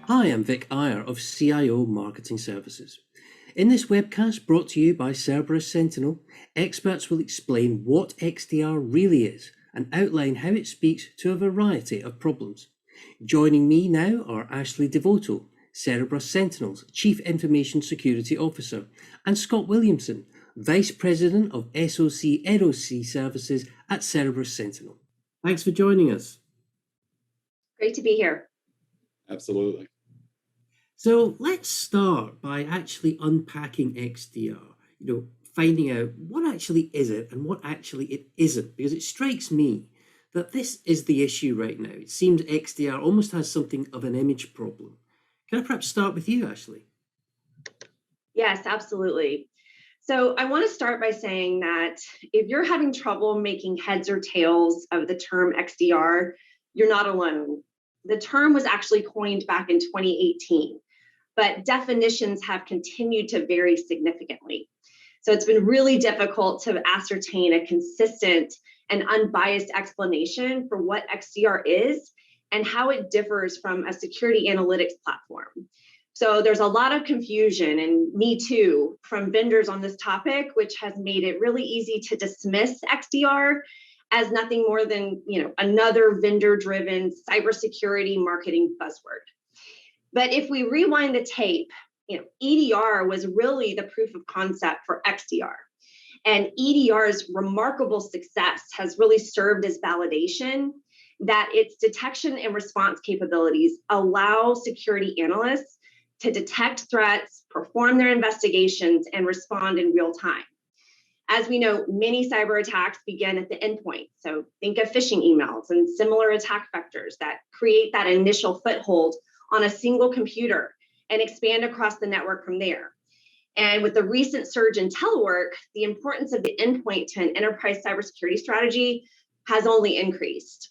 Hi, I'm Vic Iyer of CIO Marketing Services. In this webcast brought to you by Cerberus Sentinel, experts will explain what XDR really is and outline how it speaks to a variety of problems. Joining me now are Ashley Devoto, Cerberus Sentinel's Chief Information Security Officer, and Scott Williamson, Vice President of SOC NOC Services at Cerberus Sentinel. Thanks for joining us. Great to be here. Absolutely. So let's start by actually unpacking XDR, finding out what actually is it and what actually it isn't, because it strikes me that this is the issue right now. It seems XDR almost has something of an image problem. Can I perhaps start with you, Ashley? Yes, absolutely. So I want to start by saying that if you're having trouble making heads or tails of the term XDR, you're not alone. The term was actually coined back in 2018, but definitions have continued to vary significantly. So it's been really difficult to ascertain a consistent and unbiased explanation for what XDR is and how it differs from a security analytics platform. So there's a lot of confusion, and me too, from vendors on this topic, which has made it really easy to dismiss XDR as nothing more than another vendor-driven cybersecurity marketing buzzword. But if we rewind the tape, EDR was really the proof of concept for XDR. And EDR's remarkable success has really served as validation that its detection and response capabilities allow security analysts to detect threats, perform their investigations, and respond in real time. As we know, many cyber attacks begin at the endpoint. So think of phishing emails and similar attack vectors that create that initial foothold on a single computer and expand across the network from there. And with the recent surge in telework, the importance of the endpoint to an enterprise cybersecurity strategy has only increased.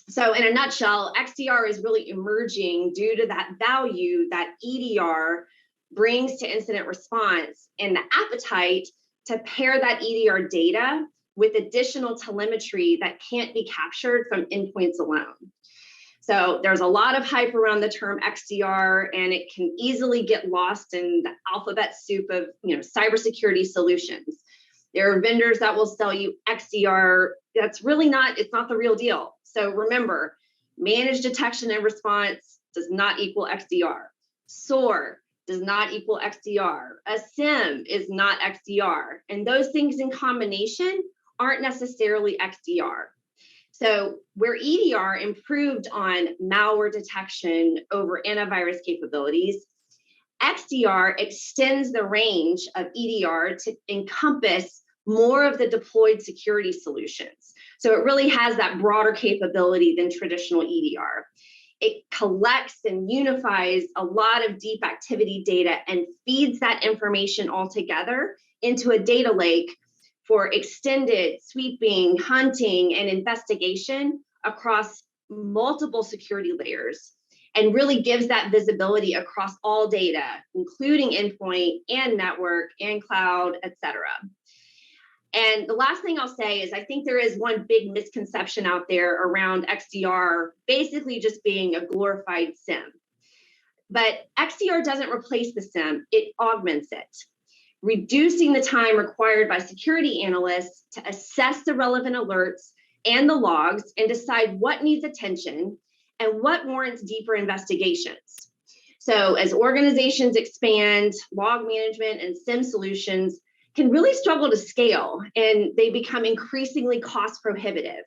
So in a nutshell, XDR is really emerging due to that value that EDR brings to incident response and the appetite to pair that EDR data with additional telemetry that can't be captured from endpoints alone. So there's a lot of hype around the term XDR, and it can easily get lost in the alphabet soup of cybersecurity solutions. There are vendors that will sell you XDR. That's really it's not the real deal. So remember, managed detection and response does not equal XDR. SOAR does not equal XDR. A SIEM is not XDR. And those things in combination aren't necessarily XDR. So where EDR improved on malware detection over antivirus capabilities, XDR extends the range of EDR to encompass more of the deployed security solutions. So it really has that broader capability than traditional EDR. It collects and unifies a lot of deep activity data and feeds that information all together into a data lake for extended sweeping, hunting, and investigation across multiple security layers, and really gives that visibility across all data, including endpoint and network and cloud, et cetera. And the last thing I'll say is I think there is one big misconception out there around XDR basically just being a glorified SIEM. But XDR doesn't replace the SIEM, it augments it, reducing the time required by security analysts to assess the relevant alerts and the logs and decide what needs attention and what warrants deeper investigations. So as organizations expand, log management and SIEM solutions can really struggle to scale, and they become increasingly cost prohibitive.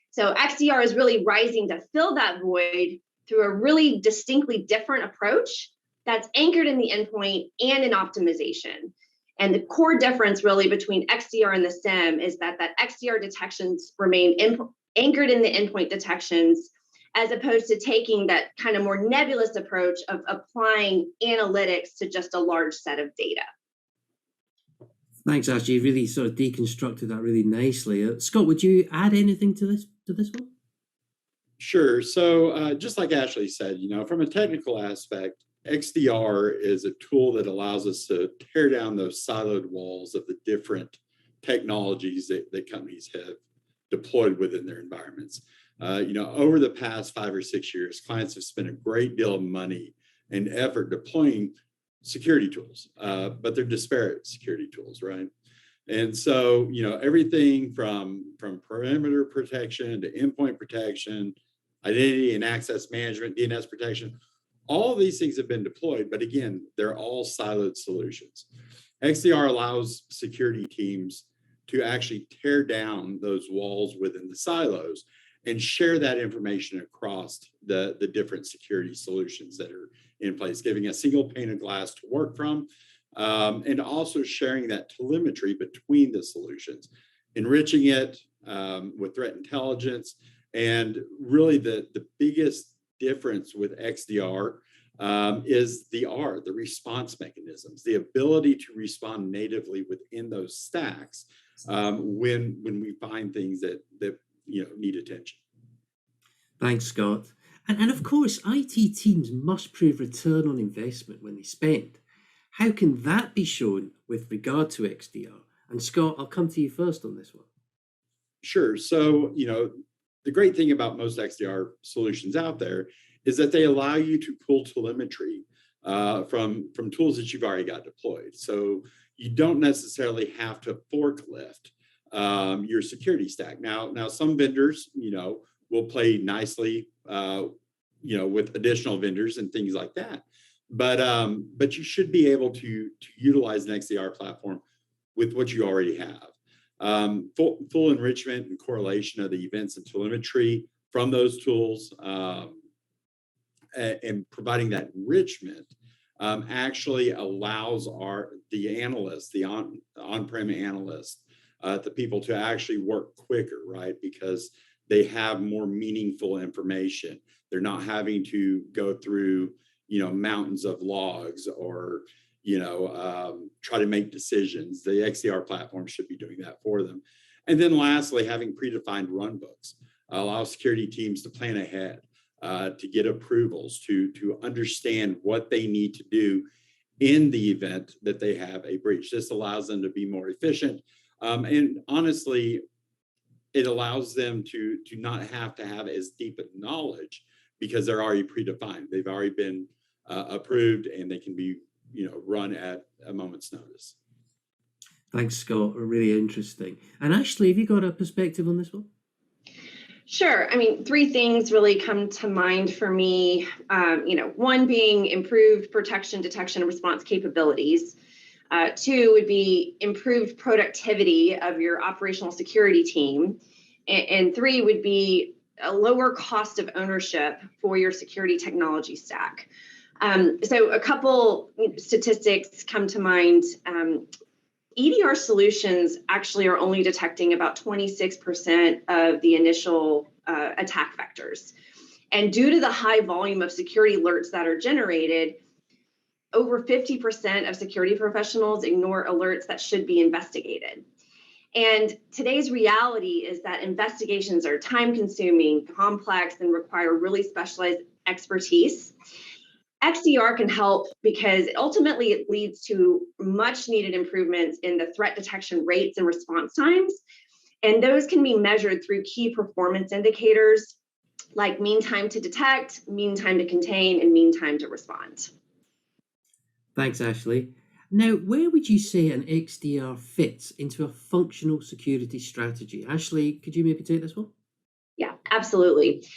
So XDR is really rising to fill that void through a really distinctly different approach that's anchored in the endpoint and in optimization. And the core difference really between XDR and the SIEM is that XDR detections remain anchored in the endpoint detections, as opposed to taking that kind of more nebulous approach of applying analytics to just a large set of data. Thanks, Ashley. You really sort of deconstructed that really nicely. Scott, would you add anything to this one? Sure. So just like Ashley said, from a technical aspect, XDR is a tool that allows us to tear down those siloed walls of the different technologies that companies have deployed within their environments. Over the past 5 or 6 years, clients have spent a great deal of money and effort deploying security tools, but they're disparate security tools, right? And so, everything from perimeter protection to endpoint protection, identity and access management, DNS protection, all of these things have been deployed, but again, they're all siloed solutions. XDR allows security teams to actually tear down those walls within the silos and share that information across the different security solutions that are in place, giving a single pane of glass to work from, and also sharing that telemetry between the solutions, enriching it with threat intelligence. And really the biggest difference with XDR is the response mechanisms, the ability to respond natively within those stacks when we find things that need attention. Thanks, Scott. And of course, IT teams must prove return on investment when they spend. How can that be shown with regard to XDR? And Scott, I'll come to you first on this one. Sure. So, the great thing about most XDR solutions out there is that they allow you to pull telemetry from tools that you've already got deployed. So you don't necessarily have to forklift your security stack. Now some vendors, will play nicely, with additional vendors and things like that. But you should be able to utilize an XDR platform with what you already have. Full enrichment and correlation of the events and telemetry from those tools, and providing that enrichment actually allows the analysts, the on-prem analysts, the people to actually work quicker, right? Because they have more meaningful information. They're not having to go through, mountains of logs or, try to make decisions. The XDR platform should be doing that for them. And then lastly, having predefined run books allows security teams to plan ahead, to get approvals, to understand what they need to do in the event that they have a breach. This allows them to be more efficient. And honestly, it allows them to not have to have as deep a knowledge because they're already predefined. They've already been approved and they can be run at a moment's notice. Thanks, Scott. Really interesting. And Ashley, have you got a perspective on this one? Sure. I mean, three things really come to mind for me. One being improved protection, detection, and response capabilities. Two would be improved productivity of your operational security team. And three would be a lower cost of ownership for your security technology stack. So a couple statistics come to mind. EDR solutions actually are only detecting about 26% of the initial attack vectors. And due to the high volume of security alerts that are generated, over 50% of security professionals ignore alerts that should be investigated. And today's reality is that investigations are time-consuming, complex, and require really specialized expertise. XDR can help because ultimately it leads to much needed improvements in the threat detection rates and response times. And those can be measured through key performance indicators like mean time to detect, mean time to contain, and mean time to respond. Thanks, Ashley. Now, where would you say an XDR fits into a functional security strategy? Ashley, could you maybe take this one? Yeah, absolutely.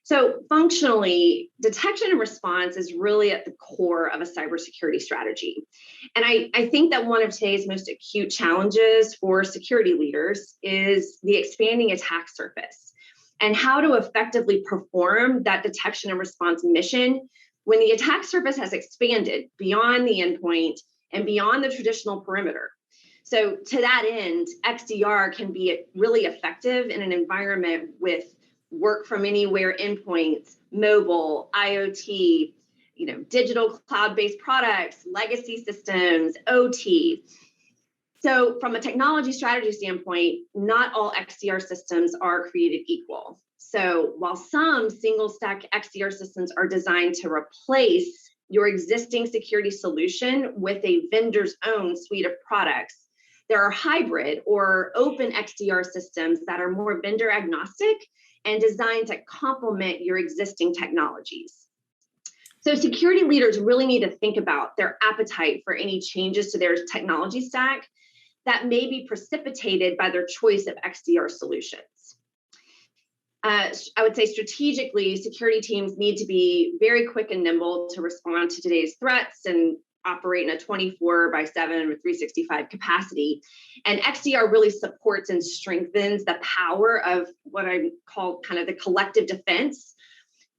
So functionally, detection and response is really at the core of a cybersecurity strategy. And I think that one of today's most acute challenges for security leaders is the expanding attack surface and how to effectively perform that detection and response mission when the attack surface has expanded beyond the endpoint and beyond the traditional perimeter. So to that end, XDR can be really effective in an environment with work from anywhere endpoints, mobile, IoT, digital cloud-based products, legacy systems, OT. So from a technology strategy standpoint, not all XDR systems are created equal. So while some single stack XDR systems are designed to replace your existing security solution with a vendor's own suite of products, there are hybrid or open XDR systems that are more vendor agnostic and designed to complement your existing technologies. So security leaders really need to think about their appetite for any changes to their technology stack that may be precipitated by their choice of XDR solutions. I would say strategically, security teams need to be very quick and nimble to respond to today's threats and operate in a 24/7 with 365 capacity. And XDR really supports and strengthens the power of what I call kind of the collective defense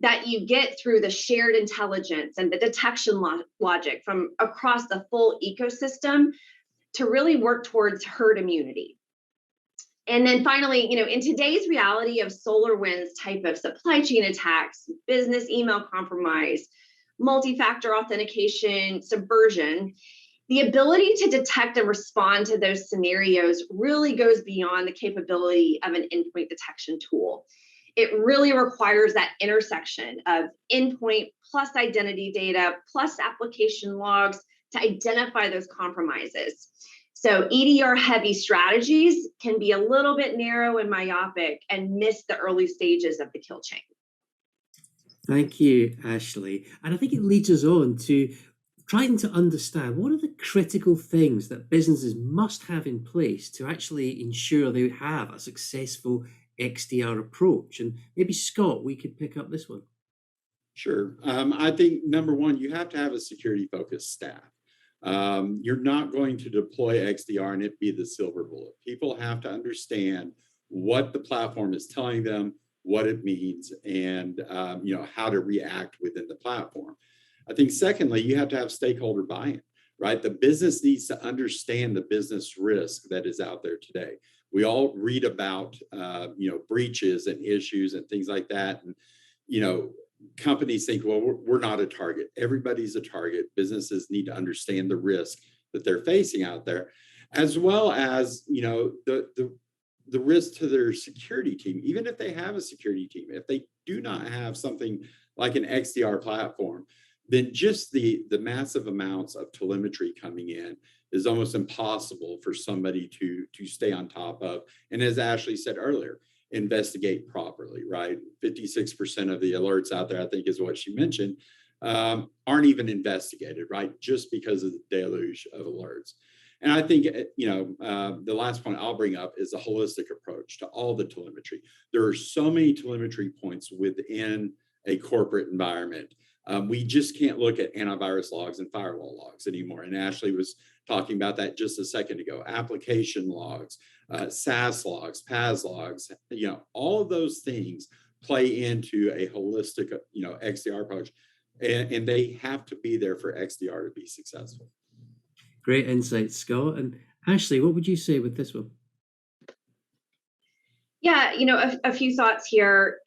that you get through the shared intelligence and the detection logic from across the full ecosystem to really work towards herd immunity. And then finally, in today's reality of SolarWinds type of supply chain attacks, business email compromise, multi-factor authentication, subversion, the ability to detect and respond to those scenarios really goes beyond the capability of an endpoint detection tool. It really requires that intersection of endpoint plus identity data plus application logs to identify those compromises. So EDR heavy strategies can be a little bit narrow and myopic and miss the early stages of the kill chain. Thank you, Ashley. And I think it leads us on to trying to understand what are the critical things that businesses must have in place to actually ensure they have a successful XDR approach. And maybe Scott, we could pick up this one. Sure. I think number one, you have to have a security focused staff. You're not going to deploy XDR and it be the silver bullet. People have to understand what the platform is telling them, what it means, and how to react within the platform. I think secondly, you have to have stakeholder buy-in, right? The business needs to understand the business risk that is out there today. We all read about breaches and issues and things like that, and companies think, well, we're not a target. Everybody's a target. Businesses need to understand the risk that they're facing out there, as well as the risk to their security team. Even if they have a security team, if they do not have something like an XDR platform, then just the massive amounts of telemetry coming in is almost impossible for somebody to stay on top of. And as Ashley said earlier, investigate properly, right? 56% of the alerts out there, I think is what she mentioned, aren't even investigated, right? Just because of the deluge of alerts. And I think, the last point I'll bring up is a holistic approach to all the telemetry. There are so many telemetry points within a corporate environment. We just can't look at antivirus logs and firewall logs anymore. And Ashley was talking about that just a second ago. Application logs, SaaS logs, PaaS logs, all of those things play into a holistic, XDR approach. And they have to be there for XDR to be successful. Great insight, Scott. And Ashley, what would you say with this one? Yeah, a few thoughts here.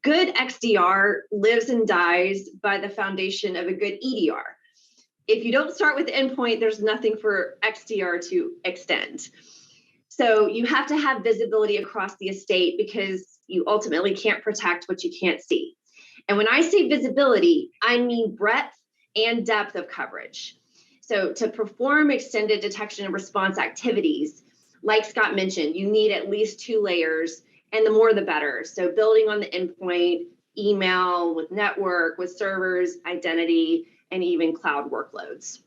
Good XDR lives and dies by the foundation of a good EDR. If you don't start with the endpoint, there's nothing for XDR to extend. So you have to have visibility across the estate because you ultimately can't protect what you can't see. And when I say visibility, I mean breadth and depth of coverage. So to perform extended detection and response activities, like Scott mentioned, you need at least 2 layers, and the more the better. So building on the endpoint, email, with network, with servers, identity, and even cloud workloads.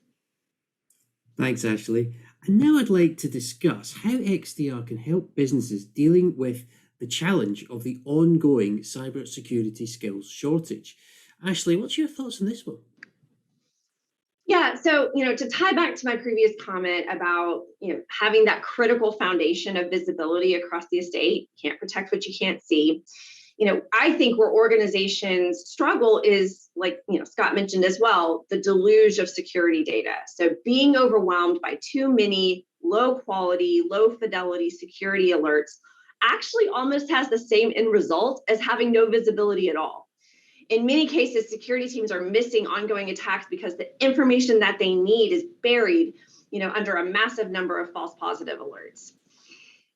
Thanks, Ashley. And now I'd like to discuss how XDR can help businesses dealing with the challenge of the ongoing cybersecurity skills shortage. Ashley, what's your thoughts on this one? Yeah, so, to tie back to my previous comment about, having that critical foundation of visibility across the estate, can't protect what you can't see. I think where organizations struggle is, like, Scott mentioned as well, the deluge of security data. So being overwhelmed by too many low quality, low fidelity security alerts actually almost has the same end result as having no visibility at all. In many cases, security teams are missing ongoing attacks because the information that they need is buried, under a massive number of false positive alerts.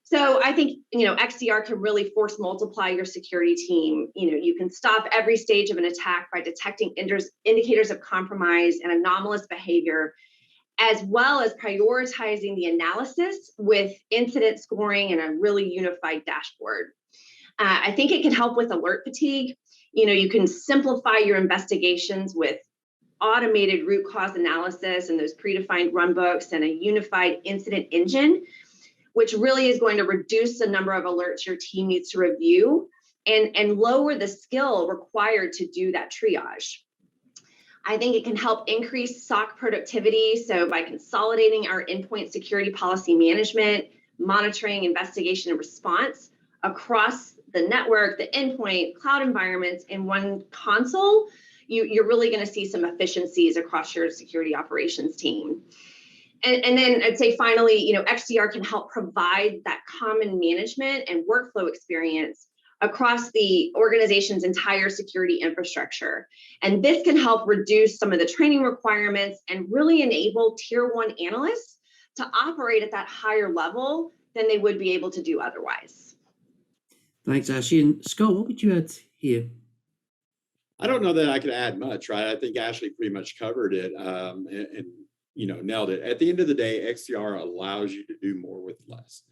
So I think, XDR can really force multiply your security team. You can stop every stage of an attack by detecting indicators of compromise and anomalous behavior, as well as prioritizing the analysis with incident scoring and a really unified dashboard. I think it can help with alert fatigue. You can simplify your investigations with automated root cause analysis and those predefined runbooks and a unified incident engine, which really is going to reduce the number of alerts your team needs to review and lower the skill required to do that triage. I think it can help increase SOC productivity. So by consolidating our endpoint security policy management, monitoring, investigation, and response across the network, the endpoint, cloud environments in one console, you're really going to see some efficiencies across your security operations team. And then I'd say finally, XDR can help provide that common management and workflow experience across the organization's entire security infrastructure. And this can help reduce some of the training requirements and really enable tier 1 analysts to operate at that higher level than they would be able to do otherwise. Thanks, Ashley. And Scott, what would you add here? I don't know that I could add much, right? I think Ashley pretty much covered it and nailed it. At the end of the day, XDR allows you to do more with less.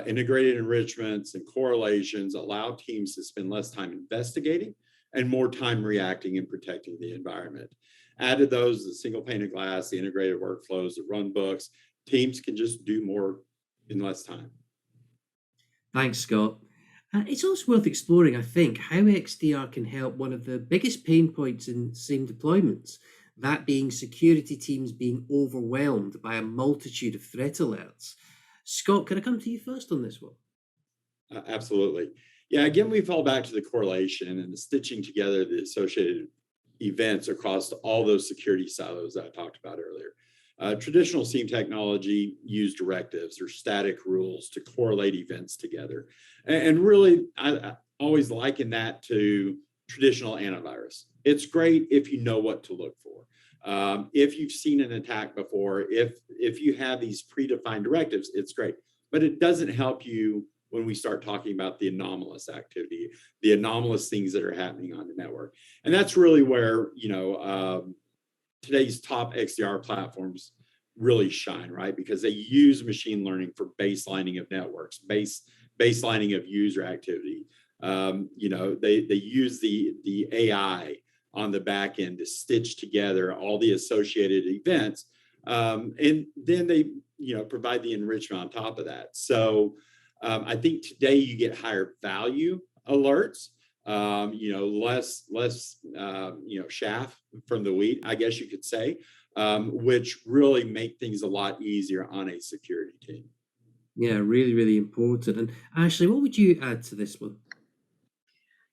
Integrated enrichments and correlations allow teams to spend less time investigating and more time reacting and protecting the environment. Add to those the single pane of glass, the integrated workflows, the run books. Teams can just do more in less time. Thanks, Scott. It's also worth exploring, I think, how XDR can help one of the biggest pain points in SIEM deployments, that being security teams being overwhelmed by a multitude of threat alerts. Scott, can I come to you first on this one? Absolutely. Yeah, again, we fall back to the correlation and the stitching together the associated events across all those security silos that I talked about earlier. Traditional SIEM technology used directives or static rules to correlate events together. And really, I always liken that to traditional antivirus. It's great if you know what to look for. If you've seen an attack before, if you have these predefined directives, it's great. But it doesn't help you when we start talking about the anomalous activity, the anomalous things that are happening on the network. And that's really where, today's top XDR platforms really shine, right? Because they use machine learning for baselining of networks, baselining of user activity. They use the AI on the back end to stitch together all the associated events. And then they, provide the enrichment on top of that. So I think today you get higher value alerts, less chaff from the wheat, I guess you could say, which really make things a lot easier on a security team. Yeah, really, really important. And Ashley, what would you add to this one?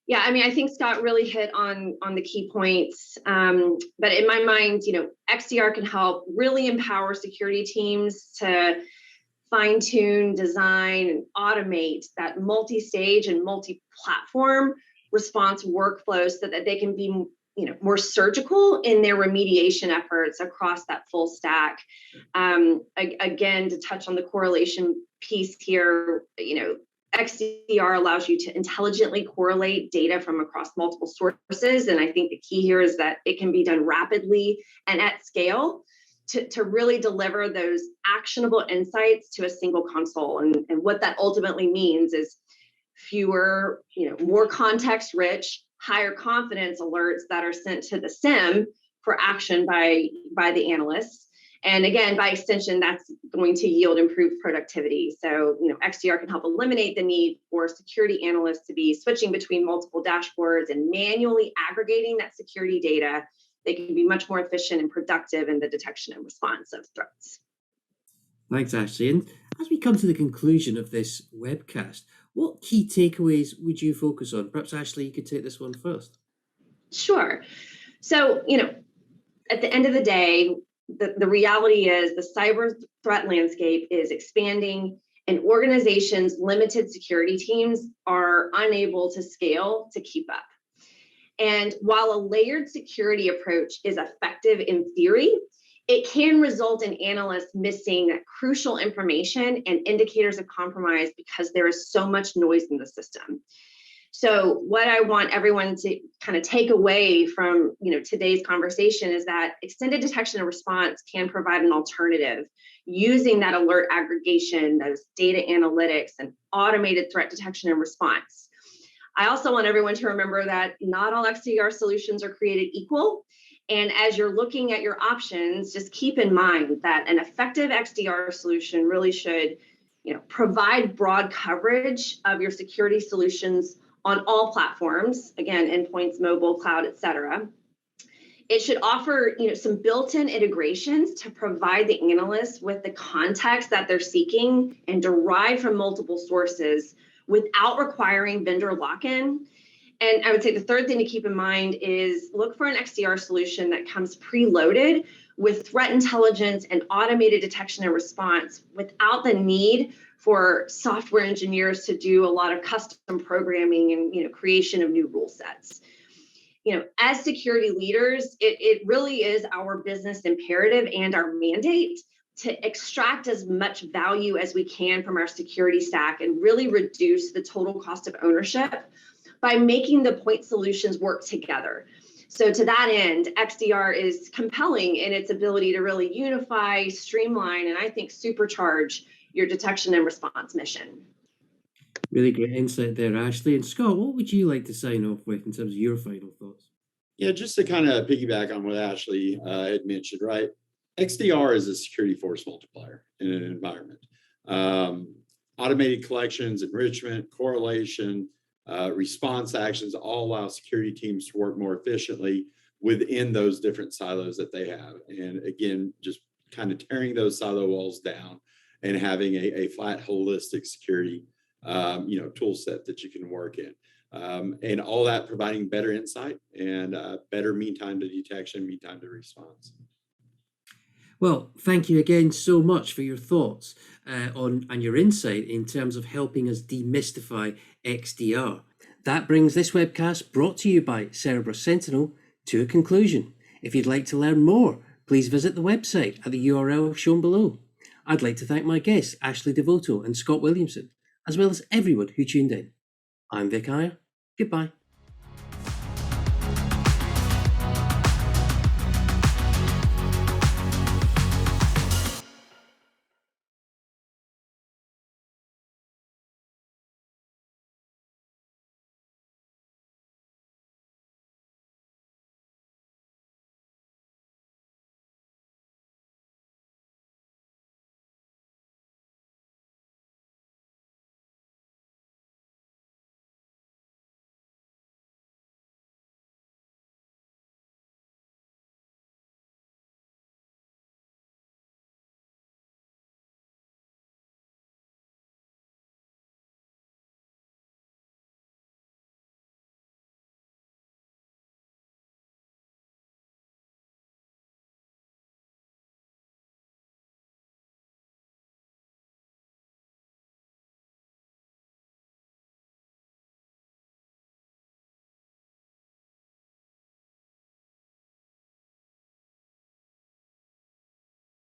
Yeah, I think Scott really hit on the key points. But in my mind, XDR can help really empower security teams to fine-tune, design, and automate that multi-stage and multi-platform response workflows so that they can be more surgical in their remediation efforts across that full stack. Again, to touch on the correlation piece here, XDR allows you to intelligently correlate data from across multiple sources. And I think the key here is that it can be done rapidly and at scale to really deliver those actionable insights to a single console. And what that ultimately means is fewer, more context rich, higher confidence alerts that are sent to the SIEM for action by the analysts. And again, by extension, that's going to yield improved productivity. So, XDR can help eliminate the need for security analysts to be switching between multiple dashboards and manually aggregating that security data. They can be much more efficient and productive in the detection and response of threats. Thanks, Ashley. And as we come to the conclusion of this webcast, what key takeaways would you focus on? Perhaps, Ashley, you could take this one first. Sure. So, at the end of the day, the reality is the cyber threat landscape is expanding and organizations' limited security teams are unable to scale to keep up. And while a layered security approach is effective in theory, it can result in analysts missing crucial information and indicators of compromise because there is so much noise in the system. So what I want everyone to kind of take away from today's conversation is that extended detection and response can provide an alternative using that alert aggregation, those data analytics, and automated threat detection and response. I also want everyone to remember that not all XDR solutions are created equal, And as you're looking at your options, just keep in mind that an effective XDR solution really should, provide broad coverage of your security solutions on all platforms, again, endpoints, mobile, cloud, et cetera. It should offer, some built-in integrations to provide the analysts with the context that they're seeking and derive from multiple sources without requiring vendor lock-in. And I would say the third thing to keep in mind is look for an XDR solution that comes preloaded with threat intelligence and automated detection and response without the need for software engineers to do a lot of custom programming and creation of new rule sets. As security leaders, it really is our business imperative and our mandate to extract as much value as we can from our security stack and really reduce the total cost of ownership by making the point solutions work together. So to that end, XDR is compelling in its ability to really unify, streamline, and I think supercharge your detection and response mission. Really great insight there, Ashley. And Scott, what would you like to sign off with in terms of your final thoughts? Yeah, just to kind of piggyback on what Ashley had mentioned, right? XDR is a security force multiplier in an environment. Automated collections, enrichment, correlation, response actions all allow security teams to work more efficiently within those different silos that they have. And again, just kind of tearing those silo walls down and having a flat, holistic security tool set that you can work in. And all that providing better insight and better mean time to detection, mean time to response. Well, thank you again so much for your thoughts and your insight in terms of helping us demystify XDR. That brings this webcast brought to you by Cerberus Sentinel to a conclusion. If you'd like to learn more, please visit the website at the URL shown below. I'd like to thank my guests, Ashley Devoto and Scott Williamson, as well as everyone who tuned in. I'm Vic Iyer. Goodbye.